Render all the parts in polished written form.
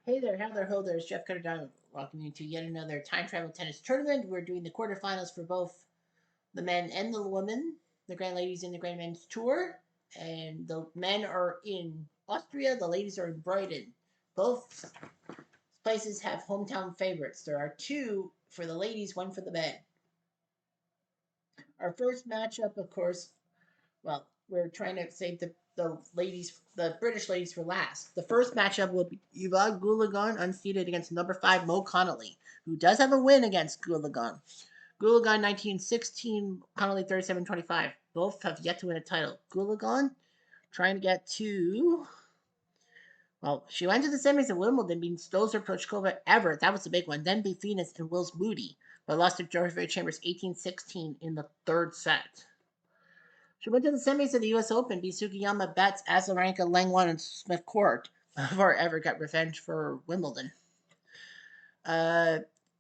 Hey there, how there, ho there. It's Jeff Cutter welcoming you to yet another time travel tennis tournament. We're doing the quarterfinals for both the men and the women, the Grand Ladies and the Grand Men's Tour. And the men are in Austria, the ladies are in Brighton. Both places have hometown favorites. There are two for the ladies, one for the men. Our first matchup, of course, well, we're trying to save the ladies, the British ladies, for last. The first matchup will be Eva Goolagong unseeded against number 5 Mo Connolly, who does have a win against Goolagong. Goolagong 1916, Connolly 37-25. Both have yet to win a title. Goolagong trying to get to. Well, she went to the semis at Wimbledon, beating Stosur, Prochkova, Everett. That was the big one. Then beat Venus and Wills Moody, but lost to Dorothea Chambers 18-16 in the third set. She went to the semis of the U.S. Open, beat Sugiyama, Betts, Azarenka, Langwan, and Smith Court before Everett got revenge for Wimbledon.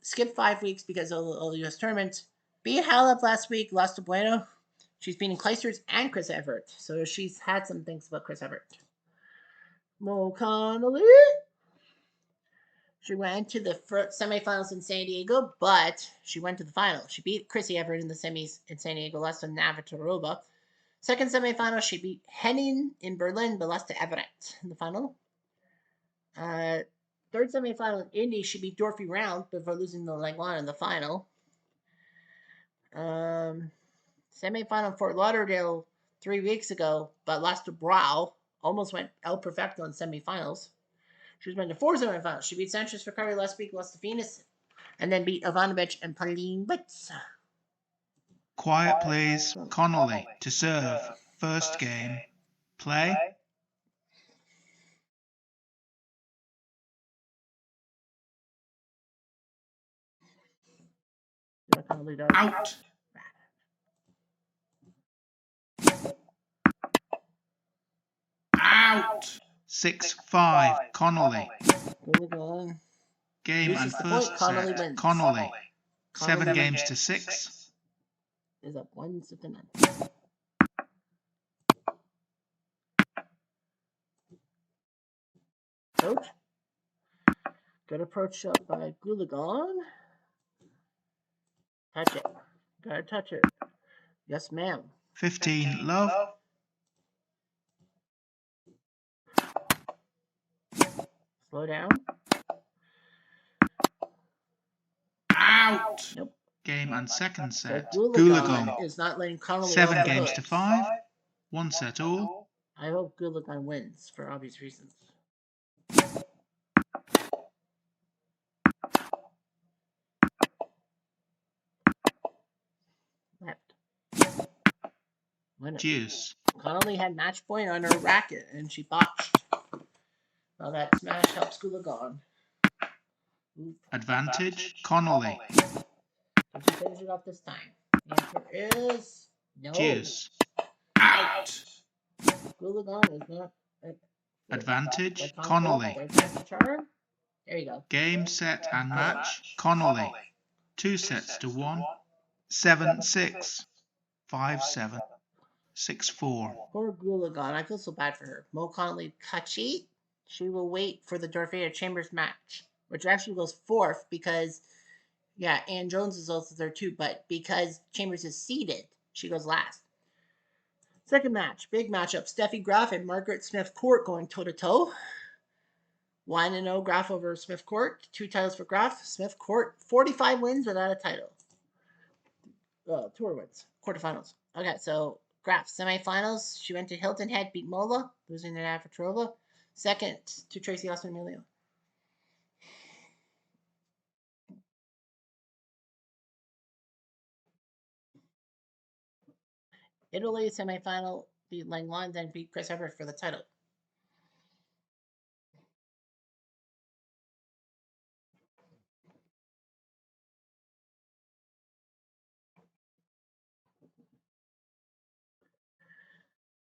Skipped 5 weeks because of the U.S. tournament. Beat Halep last week, lost to Bueno. She's beating Clijsters and Chris Evert, so she's had some things about Chris Evert. Mo Connolly. She went to the semifinals in San Diego, but she went to the final. She beat Chrissy Evert in the semis in San Diego, lost to Navratilova. Second semifinal, she beat Henning in Berlin, but lost to Everett in the final. Third semifinal in Indy, she beat Dorothy Round before losing to Langwan in the final. Semifinal in Fort Lauderdale 3 weeks ago, but lost to Brow. Almost went El Perfecto in semifinals. She's been to 4 semifinals. She beat Sanchez Ferrari last week, lost to Venus, and then beat Ivanovic and Pauline Witz. Quiet, please. Connolly to serve. First game. Play. Out. Out. 6-5. Connolly. Game and first set. Connolly. 7 games to 6. Is up 1-9. Approach. Good approach up by Goolagong. Touch it. Gotta touch it. Yes, ma'am. 15 love. Slow down. Out. Nope. Game and second set. So Goolagong is not letting Connolly 7 games to 5. 1 set all. I hope Goolagong wins for obvious reasons. Left. Cheers. Connolly had match point on her racket and she botched. Well, that smash helps Goolagong. Advantage. Connolly. Did she finish it off this time? The answer is no. Cheers. Out. Goolagong is not. Advantage. Connolly. There you go. Game, set, and match. Connolly. 2 sets to 1. 7-6. 5-7. 6-4. Poor Goolagong. I feel so bad for her. Mo Connolly Kachi. She will wait for the Dorothea Chambers match, which actually goes 4th because, yeah, Ann Jones is also there too, but because Chambers is seeded, she goes last. Second match, big matchup. Steffi Graf and Margaret Smith Court going toe to toe. 1-0 Graf over Smith Court. 2 titles for Graf. Smith Court, 45 wins without a title. Tour wins. Quarterfinals. Okay, so Graf, semifinals. She went to Hilton Head, beat Mola, losing to Navratilova. Second to Tracy Austin Emilio. Italy semifinal, beat Langwan, then beat Chris Evert for the title.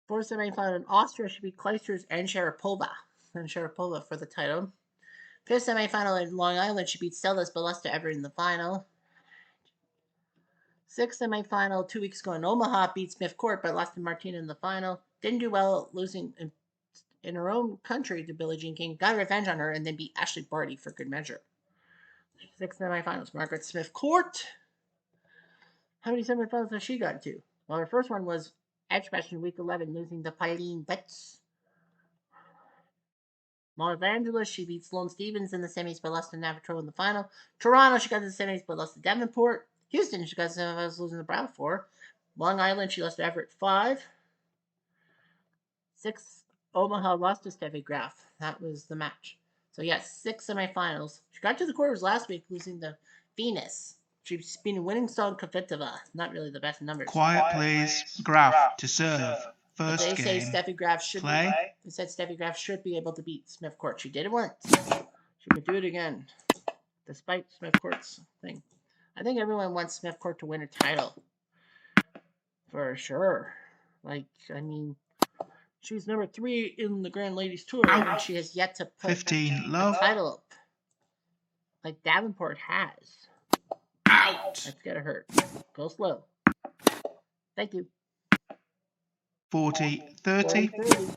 Fourth semifinal in Austria, she beat Clijsters and Sharapova. And Sharapova for the title. Fifth semifinal in Long Island, she beat Stellas, but lost to Everett in the final. Sixth semifinal 2 weeks ago in Omaha, beat Smith Court, but lost to Martina in the final. Didn't do well, losing in her own country to Billie Jean King, got revenge on her, and then beat Ashley Barty for good measure. 6 semifinals. Margaret Smith Court. How many semifinals has she got to? Well, her first one was Edge match in week 11, losing to Eileen Betts. Los Angeles, she beat Sloane Stevens in the semis, but lost to Navratilova in the final. Toronto, she got to the semis, but lost to Davenport. Houston, she got to the semis, losing to Brown 4. Long Island, she lost to Everett 5. 6, Omaha lost to Steffi Graf. That was the match. So, yes, 6 semifinals. She got to the quarters last week, losing to Venus. She's been winning Song Kvitova. Not really the best numbers. Quiet, please. Graf to serve. First they game. Say Steffi Graf should Play. They said Steffi Graf should be able to beat Smith Court. She did it once. She could do it again, despite Smith Court's thing. I think everyone wants Smith Court to win a title. For sure. Like, I mean, she's number 3 in the Grand Ladies Tour, and she has yet to put 15, love. a title up. Like Davenport has. Out. That's gotta hurt. Go slow. Thank you. 40-30.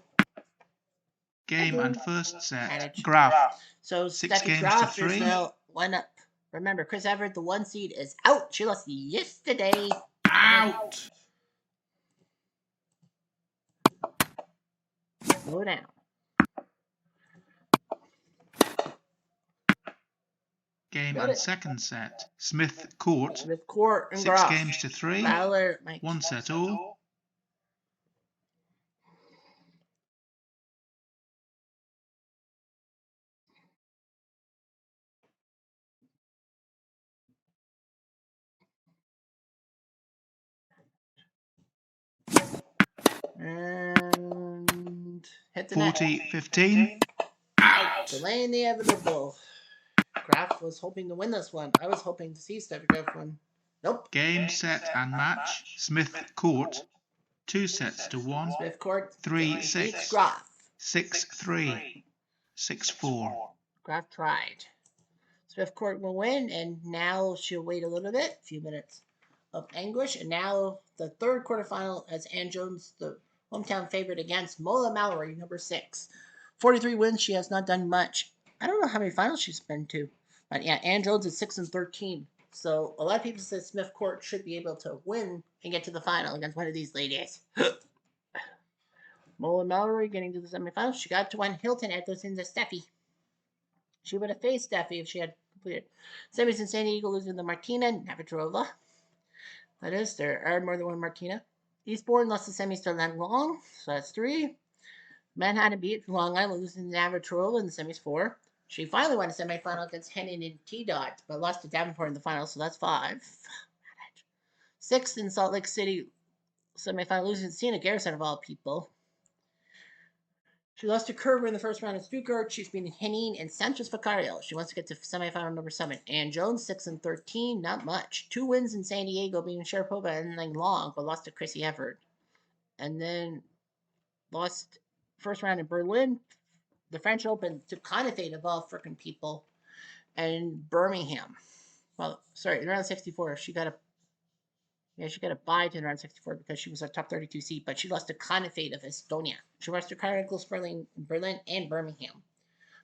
Game and first set. Graf. So 6 Steffi games Graf to 3. is now 1 up. Remember, Chris Everett, the 1 seed, is out. She lost yesterday. Out. Slow down. Game and second set. Smith Court. Smith Court and 6 Graf. games to 3. Fowler, 1 set all. And hit the 40-15. Out. Delaying the inevitable. Graf was hoping to win this one. I was hoping to see Steffi Graf win. Nope. Game, set, and match. Smith Court. 2 sets to 1. Smith Court. 3-6. Graf. 6-3. 6-4. Graf tried. Smith Court will win, and now she'll wait a little bit, a few minutes of anguish. And now the third quarterfinal as Ann Jones, the hometown favorite, against Mola Mallory, number 6. 43 wins. She has not done much. I don't know how many finals she's been to. But yeah, Ann Jones is 6-13. So a lot of people say Smith Court should be able to win and get to the final against one of these ladies. Mola Mallory getting to the semifinals. She got to win Hilton at those into Steffi. She would have faced Steffi if she had completed semis in San Diego, losing to Martina Navratilova. That is, there are more than one Martina. Eastbourne lost the semis to Len Long, so that's 3. Manhattan beat Long Island, losing to Navratilova in the semis 4. She finally won a semifinal against Henning and T-Dot, but lost to Davenport in the final, so that's 5. 6th in Salt Lake City semifinal, losing to Sienna Garrison of all people. She lost to Kerber in the first round in Stuttgart. She's been Henning and Sanchez Vicario. She wants to get to semifinal number 7. Ann Jones, 6-13, not much. 2 wins in San Diego, beating Sharapova and Lang Long, but lost to Chrissy Everett. And then lost first round in Berlin, the French Open, to Conifate of all freaking people, and Birmingham. Well, sorry, in round 64, she got a bye to round 64 because she was a top 32 seed, but she lost to Conifate of Estonia. She lost to Kara Sperling in Berlin and Birmingham.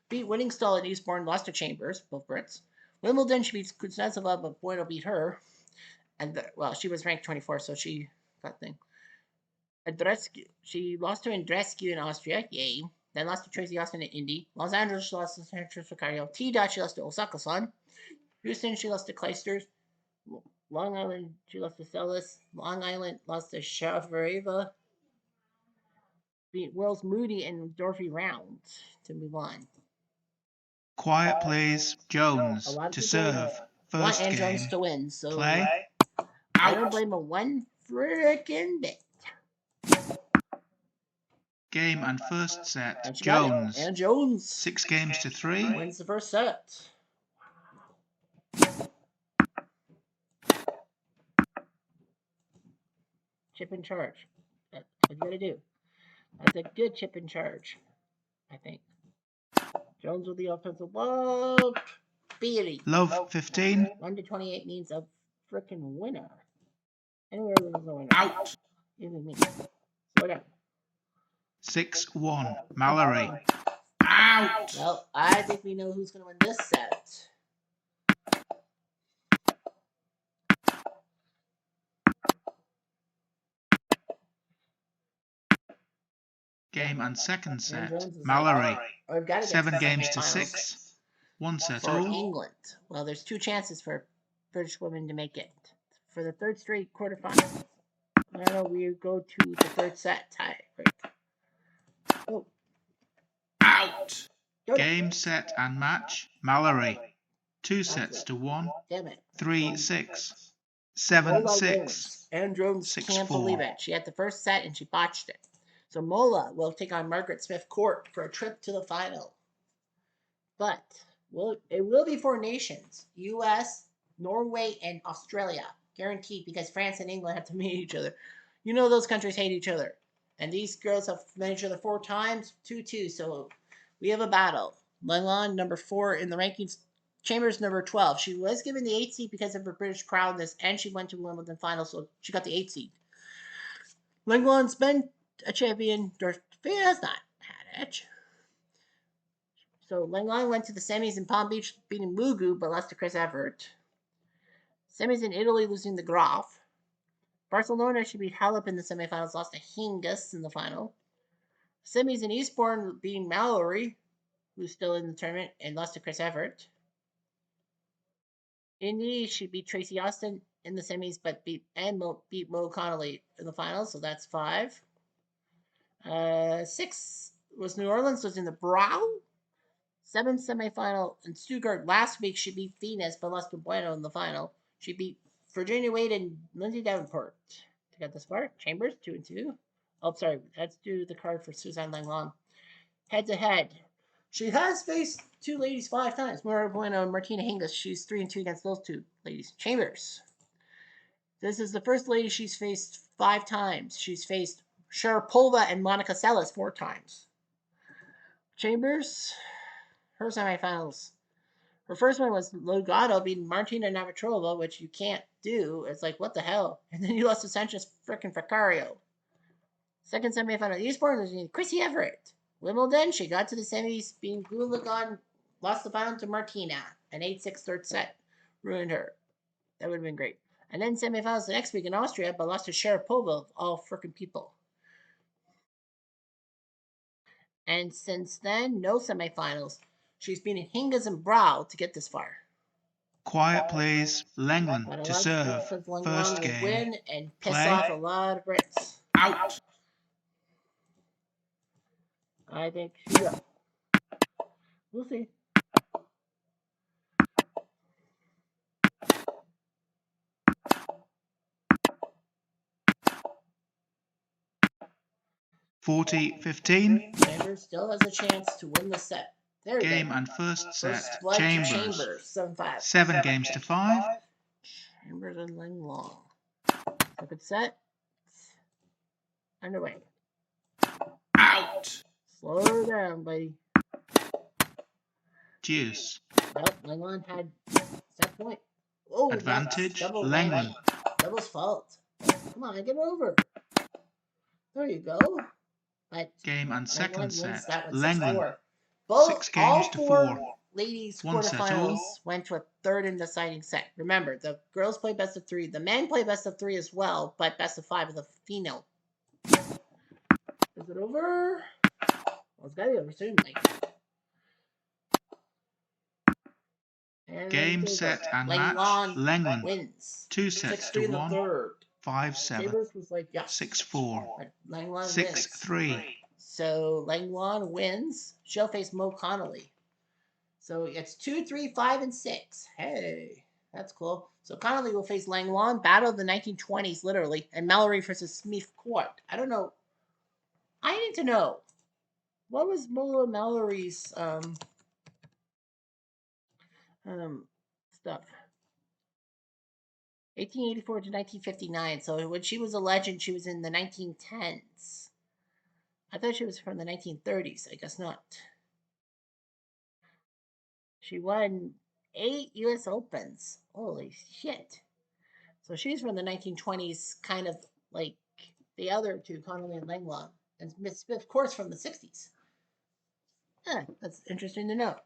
Beat Winningstall at Eastbourne, lost to Chambers, both Brits. Wimbledon, she beats Kuznetsova, but Boyle beat her. And, she was ranked 24, so she got thing. Andreescu, she lost to Andreescu in Austria, yay. Then lost to Tracy Austin at Indy. Los Angeles, she lost to Sanchez Vicario. T-Dot, she lost to Osaka-san. Houston, she lost to Kleisters. Long Island, she lost to Celis. Long Island lost to Shavareva. Beat Wells Moody and Dorothy Round to move on. Quiet, please. Jones to serve. First Ann game. Jones to win. So Play. I don't blame her one freaking bit. Game and first set. And Jones. Ann Jones 6 games to 3. wins the first set. Chip in charge. That's what you gotta do. That's a good chip in charge, I think. Jones with the offensive love. Beatty. Love 15. 1-28 means a freaking winner. Anywhere there's a winner. Out. Even me. Slow down. 6-1. Mallory. Out! Well, I think we know who's going to win this set. Game and second set. Jones is Mallory. I've got to get 7 to games to semifinals 6. 1 set for all. England. Well, there's 2 chances for British women to make it. For the 3rd straight quarterfinals. Now we go to the 3rd set tie. Oh. Out! Game, set, and match. Mallory. 2 sets to 1. Damn it. 3-6. 7-6. Ann Jones can't believe it. She had the first set and she botched it. So Mola will take on Margaret Smith Court for a trip to the final. But it will be 4 nations. US, Norway, and Australia. Guaranteed, because France and England have to meet each other. You know those countries hate each other. And these girls have met each other 4 times, 2-2. So we have a battle. Langlon, number 4 in the rankings. Chambers, number 12. She was given the 8th seed because of her British proudness, and she went to Wimbledon final, so she got the 8th seed. Langlon's been a champion. Dorothea has not had it. So Langlon went to the semis in Palm Beach, beating Mugu, but lost to Chris Evert. Semis in Italy, losing the Graf. Barcelona, she beat Halep in the semifinals, lost to Hingis in the final. Semis in Eastbourne, beating Mallory, who's still in the tournament, and lost to Chris Evert. Indy, she beat Tracy Austin in the semis, but beat Mo Connolly in the finals, so that's 5. 6 was New Orleans, was in the Brow. 7th semifinal in Stuttgart. Last week, she beat Venus, but lost to Bueno in the final. She beat Virginia Wade and Lindsay Davenport to get this far. Chambers, 2-2. Oh, sorry, let's do the card for Suzanne Langlon. Head-to-head. She has faced 2 ladies 5 times. Maura Bueno and Martina Hingis. She's 3-2 against those 2 ladies. Chambers. This is the first lady she's faced 5 times. She's faced Sharapova and Monica Seles 4 times. Chambers, her semifinals. Her first one was Logado beating Martina Navratilova, which you can't do. It's like, what the hell? And then you lost to Sanchez frickin' Ficario. Second semifinal, Eastbourne was Chrissy Everett. Wimbledon, she got to the semis, being Goulagon, lost the final to Martina. An 8-6 third set ruined her. That would have been great. And then semifinals the next week in Austria, but lost to Sharapova of all frickin' people. And since then, no semifinals. She's been in Hingis and Brow to get this far. Quiet, please. Langland to serve. First game. Win and piss Play. off a lot of Brits. Out. I think she's up. We'll see. Chambers still has a chance to win the set. There game go. and first set. Chambers 7-5. 7 games to 5. Chambers and Langlon. Second set. Underway. Out. Slow her down, buddy. Deuce. Well, Langlon had set point. Oh, advantage. Langlon. Double's fault. Come on, get over. There you go. But game and second set. Langlon. Both 6 games to 4. Ladies quarterfinals went to a third and deciding set. Remember, the girls play best of 3. The men play best of 3 as well, but best of 5 is the female. Is it over? Well, it's gotta be over soon, Mike. Game, set, and match. Langlon wins. 2 sets to 1. 5-7. Chambers was like, yeah. 6-4. 6-3. So Langlon wins. She'll face Mo Connolly. So it's 2-3, 5, and 6. Hey, that's cool. So Connolly will face Langlon, battle of the 1920s, literally, and Mallory versus Smith Court. I don't know. I need to know. What was Mola Mallory's stuff? 1884 to 1959. So when she was a legend, she was in the 1910s. I thought she was from the 1930s. I guess not. She won 8 U.S. Opens. Holy shit. So she's from the 1920s, kind of like the other 2, Connolly and Langlon. and Smith Court's from the 60s. That's interesting to know.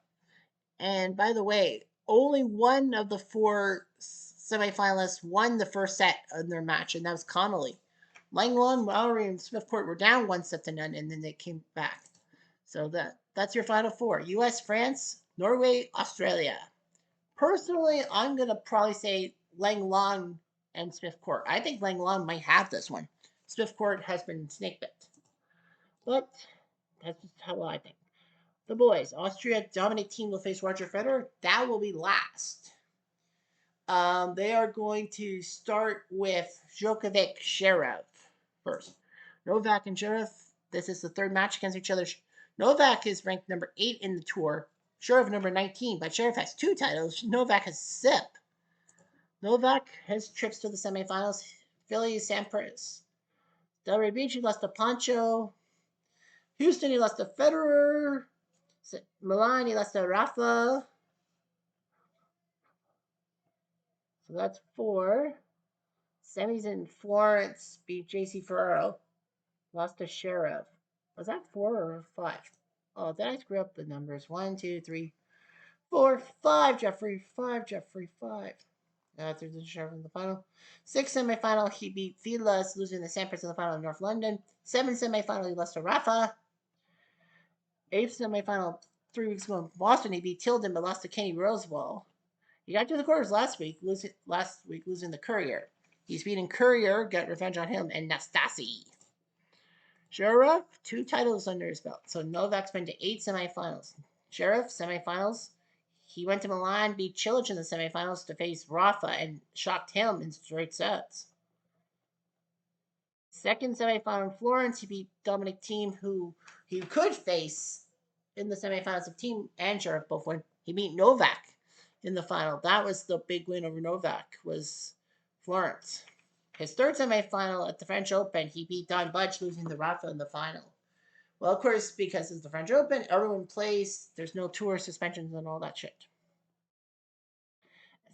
And by the way, only one of the four semifinalists won the first set in their match, and that was Connolly. Langlaw, Mallory, and Smith Court were down 1-0, and then they came back. So that's your final four: U.S., France, Norway, Australia. Personally, I'm gonna probably say Langlaw and Smith Court. I think Langlaw might have this one. Smith Court has been snake bit, but that's just how I think. The boys, Austria dominant team will face Roger Federer. That will be last. They are going to start with Djokovic Zverev first. Novak and Zverev. This is the third match against each other. Novak is ranked number 8 in the tour. Zverev number 19, but Zverev has 2 titles. Novak has SIP. Novak has trips to the semifinals. Philly, Sampras. Delray Beach, he lost to Pancho. Houston, he lost to Federer. Milan, he lost to Rafa. So that's 4. Semis in Florence beat JC Ferrero. Lost to Zverev. Was that 4 or 5? Oh, did I screw up the numbers? 1, 2, 3, 4, 5. Jeffrey, 5. Jeffrey, 5. There's the Zverev in the final. 6 semifinal, he beat Vilas, losing the Sampras in the final in North London. 7 semifinal, he lost to Rafa. 8th semifinal, 3 weeks ago in Boston, he beat Tilden but lost to Kenny Rosewall. He got to the quarters last week losing the Courier. He's beaten Courier, got revenge on him, and Nastasi. Zverev, 2 titles under his belt. So Novak's been to 8 semifinals. Zverev, semifinals. He went to Milan, beat Cilic in the semifinals to face Rafa and shocked him in straight sets. Second semifinal in Florence, he beat Dominic Thiem, who he could face in the semifinals if Thiem and Zverev both won. He beat Novak in the final. That was the big win over Novak, was Florence. His third semifinal at the French Open, he beat Don Budge, losing to Rafa in the final. Well, of course, because it's the French Open, everyone plays. There's no tour suspensions and all that shit.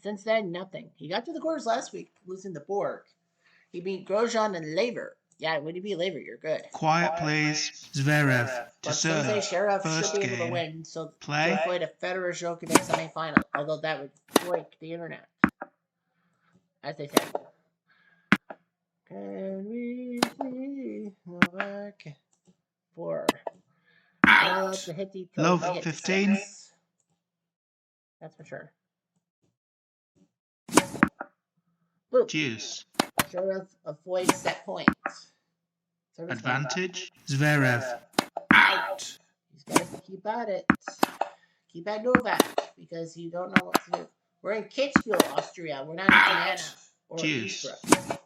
Since then, nothing. He got to the quarters last week, losing to Borg. He beat Grosjean and Laver. Yeah, when you beat Laver, you're good. Quiet, please. Zverev to serve. Some say Zverev First should be able game. to win, so Play. to avoid a Federer Djokovic semifinal. Although that would break the internet, as they say. Can we see Novak? 4. Out. Love 15. 6. That's for sure. Boop. Juice. Zverev avoids set point. Advantage. Zverev. Out. He's got to keep at it. Keep at Novak, because you don't know what to do. We're in Kitzbühel, Austria. We're not in Vienna or Innsbruck.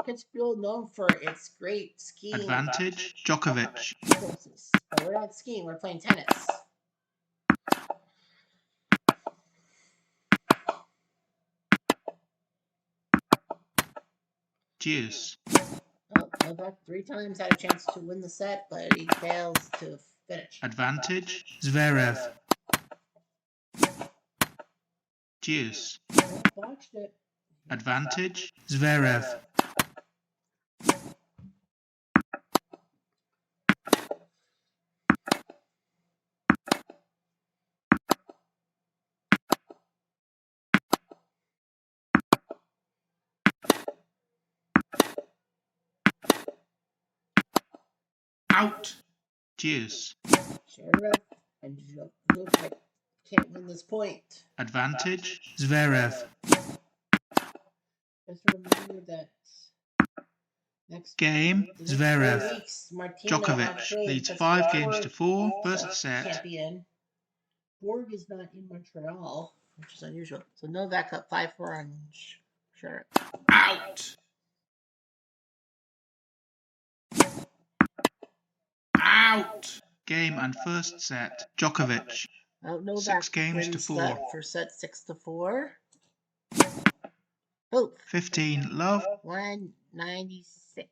Kitzbühel, known for its great skiing. Advantage. Djokovic. Courses. But we're not skiing. We're playing tennis. Juice. Oh, Novak 3 times had a chance to win the set, but he fails to finish. Advantage. Zverev. Juice. Watched it. Advantage. Zverev. Out. Juice. Zverev and Djokovic can't win this point. Advantage. Zverev. Just remember that next Game. Zverev. weeks, Martina Djokovic Montreux leads puts 5 Borg, games to 4. First can't set. be in. Borg is not in Montreal, which is unusual. So Novak up 5-4 on Zverev. Out. Out. Game and first set. Djokovic. Novak 6 games to wins 4. that for set 6-4. Oh, 15. Love. 196.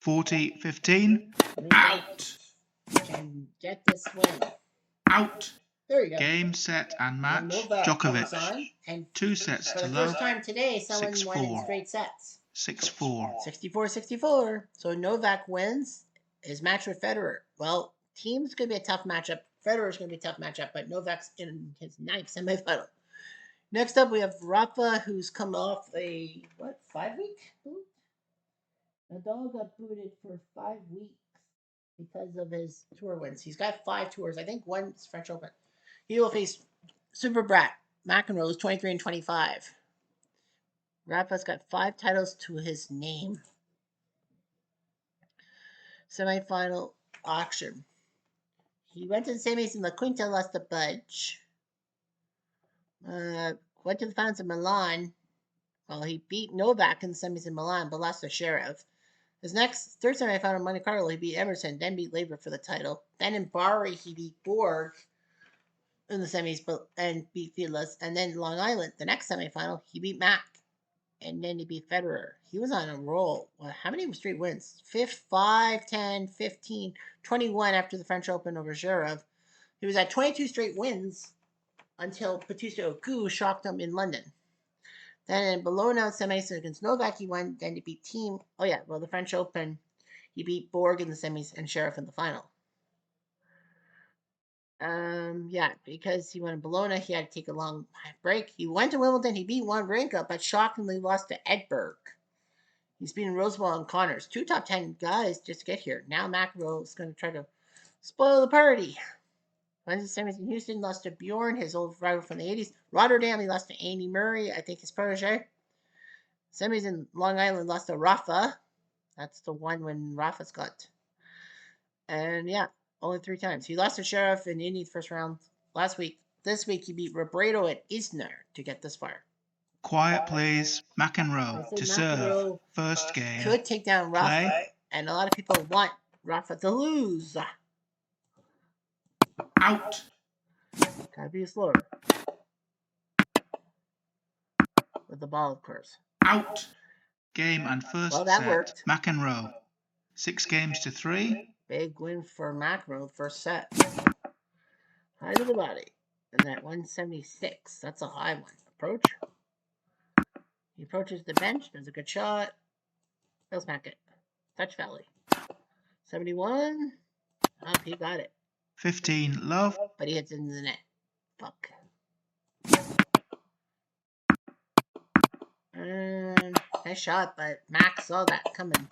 $40.15. Out. Can get this win. Out. There you go. Game, set, and match. Novak Djokovic. goes on, and 2 sets for to the love. first time today, someone won in 6-4. straight sets. 6-4. 64-64. So Novak wins his match with Federer. Well, team's going to be a tough matchup. Federer's going to be a tough matchup, but Novak's in his 9th semifinal. Next up, we have Rafa, who's come off a, 5-week boot? Nadal got booted for 5 weeks because of his tour wins. He's got 5 tours. I think one's French Open. He will face Super Brat McEnroe, 23 and 25. Rafa's got 5 titles to his name. Semifinal auction. He went to the semis in La Quinta, lost to Budge. Went to the finals in Milan. Well, he beat Novak in the semis in Milan, but lost to Sheriff. His next third semifinal in Monte Carlo, he beat Emerson, then beat Laver for the title. Then in Bari, he beat Borg in the semis, and beat Fieldless. And then Long Island, the next semifinal, he beat Mac, and then he beat Federer. He was on a roll. Well, how many straight wins? 5, 10, 15, 21 after the French Open over Zverev. He was at 22 straight wins until Bautista Agut shocked him in London. Then in Bologna, semis against Novak, he won. Then he beat Team. Oh, yeah, well, the French Open, he beat Borg in the semis and Sheriff in the final. Yeah, because he won in Bologna, he had to take a long break. He went to Wimbledon, he beat Wawrinka, but shockingly lost to Edberg. He's beaten Rosewall and Connors, 2 top 10 guys just to get here. Now McEnroe is going to try to spoil the party. Went to semis in Houston, lost to Bjorn, his old rival from the 80s. Rotterdam, he lost to Andy Murray, I think his protege. Semis in Long Island, lost to Rafa. That's the one when Rafa's got. And yeah, only 3 times. He lost to Sheriff in Indy the first round last week. This week, he beat Robredo at Isner to get this far. Quiet, please. McEnroe to serve. First game. Could take down Rafa, Play. and a lot of people want Rafa to lose. Out. Gotta be slower. With the ball, of course. Out. Game and first Well, that set. worked. McEnroe. 6 games to 3. Big win for McEnroe, first set. High to the body. And that 176. That's a high one. Approach. He approaches the bench. Does a good shot. He'll smack it. Touch Valley. 71. Up, he got it. 15 love. But he hits into the net. Fuck. Nice shot, but Max saw that coming.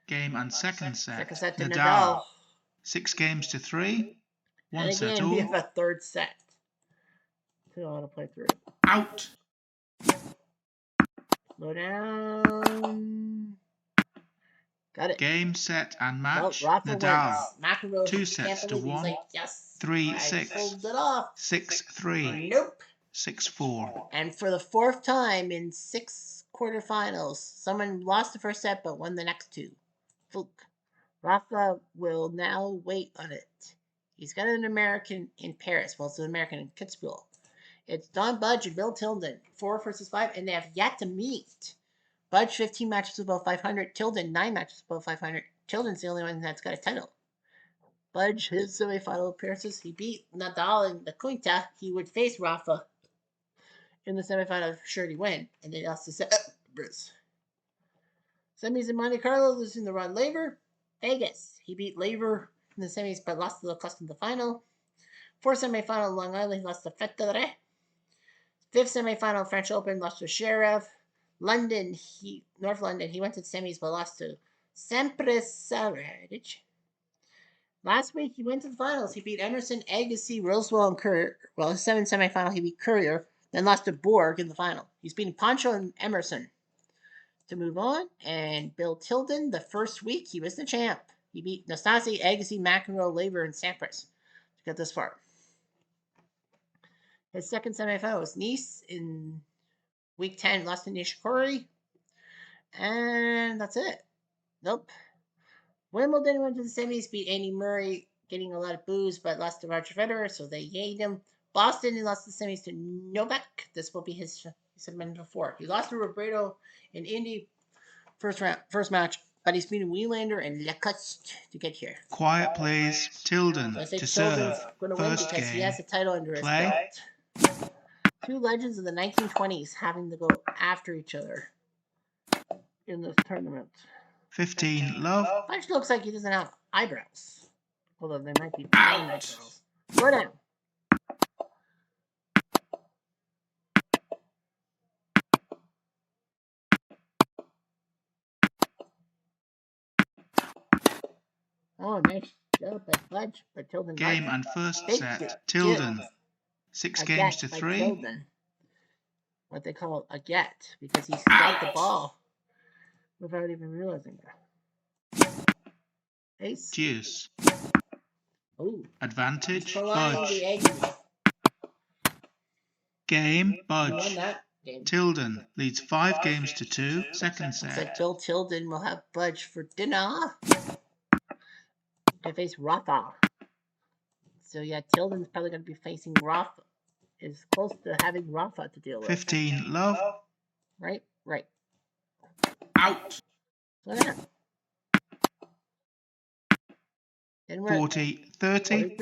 Game and second set. Second set to Nadal. Nadal. 6 games to 3. 1 And set again, we all. have a third set. So I want to play through. Out. Slow down. Got it. Game, set, and match. Well, Rafa Nadal. wins. McEnroe 2 can't sets to believe he's 1. like, yes, 3, I 6. pulled it off. 6-3. Nope. 6-4. And for the 4th time in 6 quarterfinals, someone lost the first set but won the next 2. Fluke. Rafa will now wait on it. He's got an American in Paris. Well, it's an American in Kitzbühel. It's Don Budge and Bill Tilden, 4 versus 5, and they have yet to meet. Budge, 15 matches above 500. Tilden, 9 matches above 500. Tilden's the only one that's got a title. Budge, his semifinal appearances, he beat Nadal in the Quinta. He would face Rafa in the semifinal, surety win, and they lost to Bruce. Semis in Monte Carlo, losing to Ron Laver. Vegas, he beat Laver in the semis, but lost to Lacoste in the final. 4th semifinal, Long Island, he lost to Federer. 5th semifinal, French Open, lost to Sheriff. London, North London, he went to the semis, but lost to Sampras. Last week, he went to the finals. He beat Emerson, Agassi, Rosewall, and Courier. Well, his 7th semifinal, he beat Courier, then lost to Borg in the final. He's beating Poncho and Emerson to move on. And Bill Tilden, the first week, he was the champ. He beat Nastase, Agassi, McEnroe, Laver, and Sampras to get this far. His 2nd semifinal was Nice in week 10, lost to Nishikori. And that's it. Nope. Wimbledon went to the semis, beat Andy Murray, getting a lot of boos, but lost to Roger Federer, so they yayed him. Boston, he lost the semis to Novak. This will be his, he said before. He lost to Robredo in Indy, first match. but he's beating Wielander and Lacoste to get here. Quiet, please. Tilden So I say to Tilden's serve. going to win First because he game. has the title under his Play. belt. Two legends of the 1920s having to go after each other in this tournament. 15, love. Fudge looks like he doesn't have eyebrows. Although they might be plain eyebrows. Go down. Oh, nice job by Fudge, but Tilden Game not. and first Big set. Tilden. 6 games to 3. Tilden. What they call a get, because he got the ball without even realizing that. Ace. Deuce. Ooh. Advantage. Prolonging Budge. the agony. Game. He won Budge. that game. Tilden leads 5 games to 2. Second Looks like set. Bill Tilden will have Budge for dinner. They face Rafa. So yeah, Tilden's probably going to be facing Rafa. Is close to having Rafa to deal with. 15, love. Right? Right. Out. So yeah. Then we're 40, 30.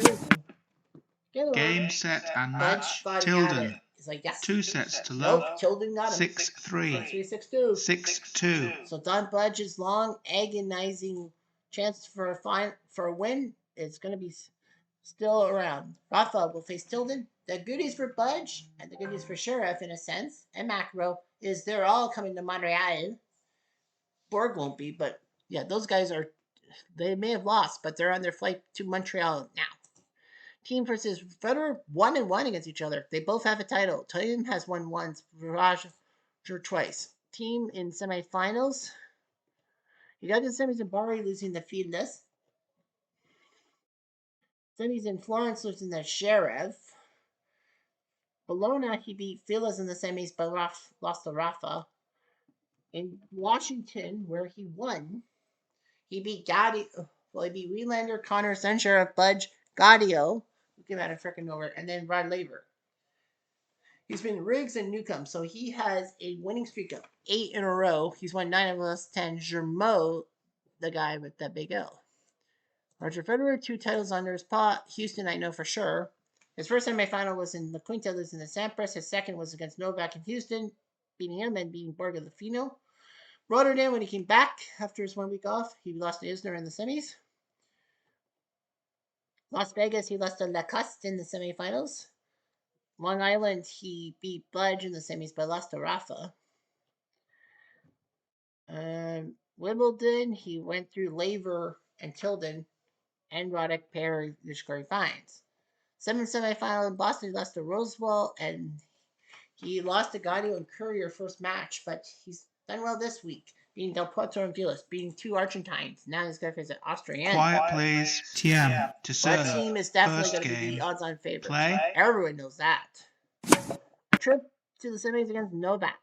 Game, set, and match. Tilden. He's like, yes. 2 sets to love. Nope, Tilden got him. 6, 3. 3-6-2. 6, 2. So Don Budge's long, agonizing chance for a win is going to be still around. Rafa will face Tilden. The goodies for Budge and the goodies for Sheriff, in a sense, and Macro, is they're all coming to Montreal. Borg won't be, but yeah, those guys are. They may have lost, but they're on their flight to Montreal now. Team versus Federer 1-1 against each other. They both have a title. Team has won once, Roger twice. Team in semifinals. You got the semis in Bari losing the Fields. Semis in Florence losing the Sheriff. Bologna, he beat Fields in the semis, but lost to Rafa. In Washington, where he won, he beat Gaudio. Well, he beat Wielander, Connors, then Sheriff, Budge, Gaudio, who came out of freaking nowhere, and then Rod Laver. He's been Riggs and Newcomb, so he has a winning streak of 8 in a row. He's won 9 of the last 10. Germeau, the guy with that big L. Roger Federer, 2 titles under his paw. Houston, I know for sure. His first semifinal was in the Quinta, losing to Sampras. His second was against Novak in Houston, beating him and beating Borg-Fino. Rotterdam, when he came back after his 1 week off, he lost to Isner in the semis. Las Vegas, he lost to Lacoste in the semifinals. Long Island, he beat Budge in the semis, but lost to Rafa. Wimbledon, he went through Laver and Tilden and Roddick, Perry, Nishikori Fines. 7th semifinal in Boston, he lost to Rosewall, and he lost to Gaudio and Courier first match, but he's done well this week, beating Del Potro and Vilas, beating 2 Argentines. Now he's going to face an Austrian. Quiet, please. TM to serve. That team is definitely First going to be game. the odds-on favorite. Play. Everyone knows that. A trip to the semis against Novak.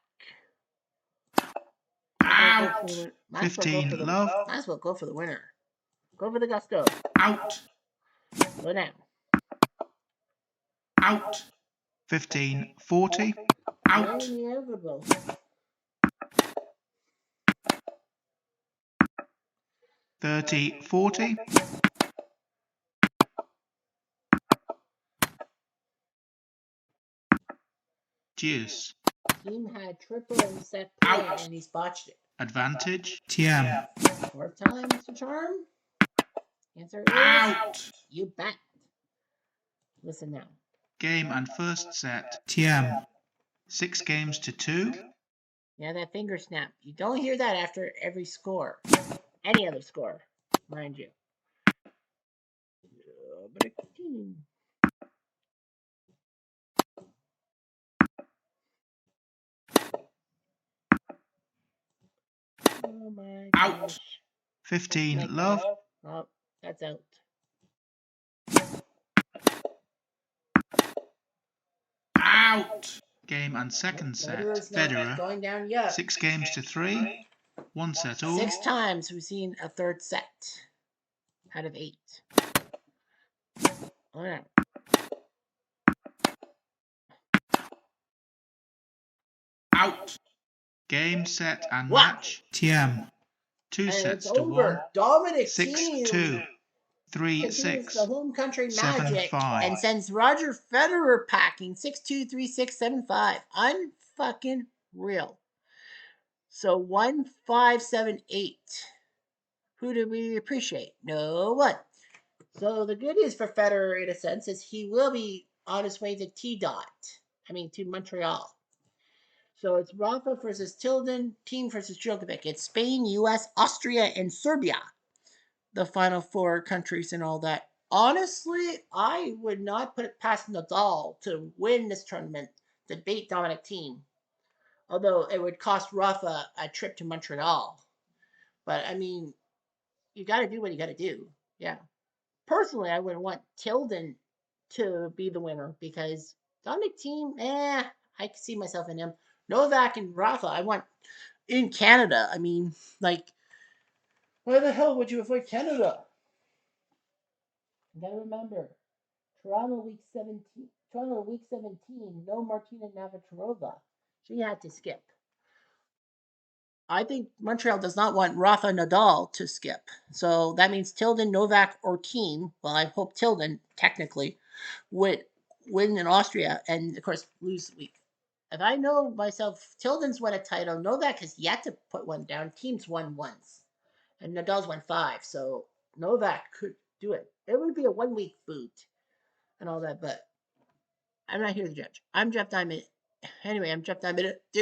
Out. 15, love. Might as well go for the winner. Go for the gusto. Out. Go down. Out. 15, 40. Out. Inevitable. 30, 40. Deuce. Team had triple in set play Out. and he's botched it. Advantage. TM. Fourth time, Mr. Charm? Answer is Out. you bet. Listen now. Game and first set. TM. 6 games to 2. Yeah, that finger snap. You don't hear that after every score. Any other score, mind you. Oh my Out. gosh. 15, love. Oh, that's out. Out. Game and second set. Federer's not Federer. going down yet. 6 games to 3. 1 set all. 6 times we've seen a third set out of 8. All right. Out. Game, set, and What? match. TM. 2 And it's sets to 1, over. Dominic 6-2, Thiem 3-6, continues the home country magic 7-5. and sends Roger Federer packing 6-2, 3-6, 7-5. Unfucking real. So 1-5-7-8. Who do we appreciate? No one. So the good news for Federer, in a sense, is he will be on his way to to Montreal. So it's Rafa versus Tilden, Thiem versus Djokovic. It's Spain, US, Austria, and Serbia. The final 4 countries and all that. Honestly, I would not put it past Nadal to win this tournament to beat Dominic Thiem. Although it would cost Rafa a trip to Montreal. But I mean, you got to do what you got to do. Yeah. Personally, I would want Tilden to be the winner because Dominic Thiem, I can see myself in him. Novak and Rafa, I want in Canada. I mean, like, why the hell would you avoid Canada? You gotta remember, Toronto week 17, no Martina Navratilova. She had to skip. I think Montreal does not want Rafa Nadal to skip. So that means Tilden, Novak, or Thiem. Well, I hope Tilden, technically, would win in Austria and, of course, lose the week. If I know myself, Tilden's won a title. Novak has yet to put one down. Thiem's won once. And Nadal's won 5. So Novak could do it. It would be a 1-week boot and all that, but I'm not here to judge. I'm Jeff Diamond. Anyway, I'm Jeff Diamond. Dude.